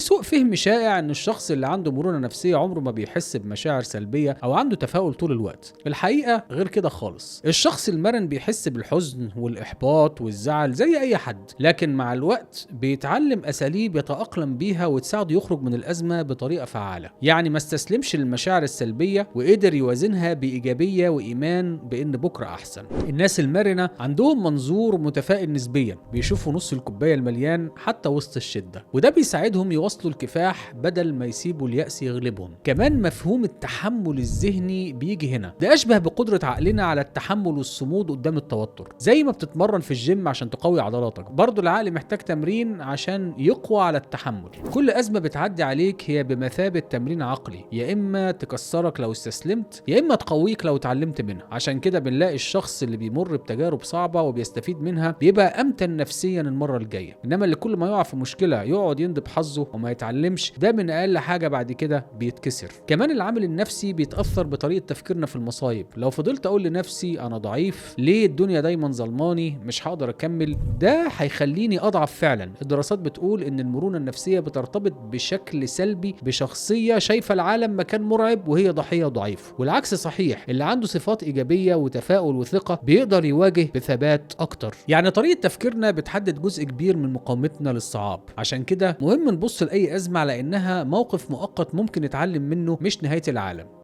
سوء فهم شائع ان الشخص اللي عنده مرونة نفسية عمره ما بيحس بمشاعر سلبية او عنده تفاؤل طول الوقت. الحقيقة غير كده خالص. الشخص المرن بيحس بالحزن والاحباط والزعل زي اي حد، لكن مع الوقت بيتعلم اساليب يتأقلم بيها وتساعده يخرج من الازمة بطريقة فعالة. يعني ما استسلمش للمشاعر السلبية وقدر يوازنها بإيجابية وإيمان بإن بكرة أحسن. الناس المرنة عندهم منظور متفائل نسبيا، بيشوفوا نص الكوباية المليان حتى وسط الشدة، وده بيساعدهم يواصلوا الكفاح بدل ما يسيبوا اليأس يغلبهم. كمان مفهوم التحمل الذهني بيجي هنا، ده أشبه بقدرة عقلنا على التحمل والصمود قدام التوتر. زي ما بتتمرن في الجيم عشان تقوي عضلاتك، برضو العقل محتاج تمرين عشان يقوى على التحمل. كل أزمة بتعدي عليك هي بمثابة تمرين عقلي، يا إما تكسرك لو استسلمت، يا إما تقويك لو اتعلمت منها. عشان كده بنلاقي الشخص اللي بيمر بتجارب صعبة وبيستفيد منها بيبقى أمتن نفسيا المرة الجاية، إنما اللي كل ما يقع في مشكلة يقعد يندب حظه وما يتعلمش، ده من أقل حاجة بعد كده بيتكسر. كمان العامل النفسي بيتأثر بطريقة تفكيرنا في المصايب. لو فضلت أقول لنفسي أنا ضعيف، ليه الدنيا دايما ظلماني، مش هقدر أكمل، ده هيخليني أضعف فعلا. الدراسات بتقول إن المرونة النفسية بترتبط بشكل سلبي بشخصية شايفة العالم مكان مرعب وهي ضحية ضعيف، والعكس صحيح. اللي عنده صفات إيجابية وتفاؤل وثقة بيقدر يواجه بثبات أكتر. يعني طريقة تفكيرنا بتحدد جزء كبير من مقاومتنا للصعاب. عشان كده مهم نبص لأي أزمة على إنها موقف مؤقت ممكن نتعلم منه، مش نهاية العالم.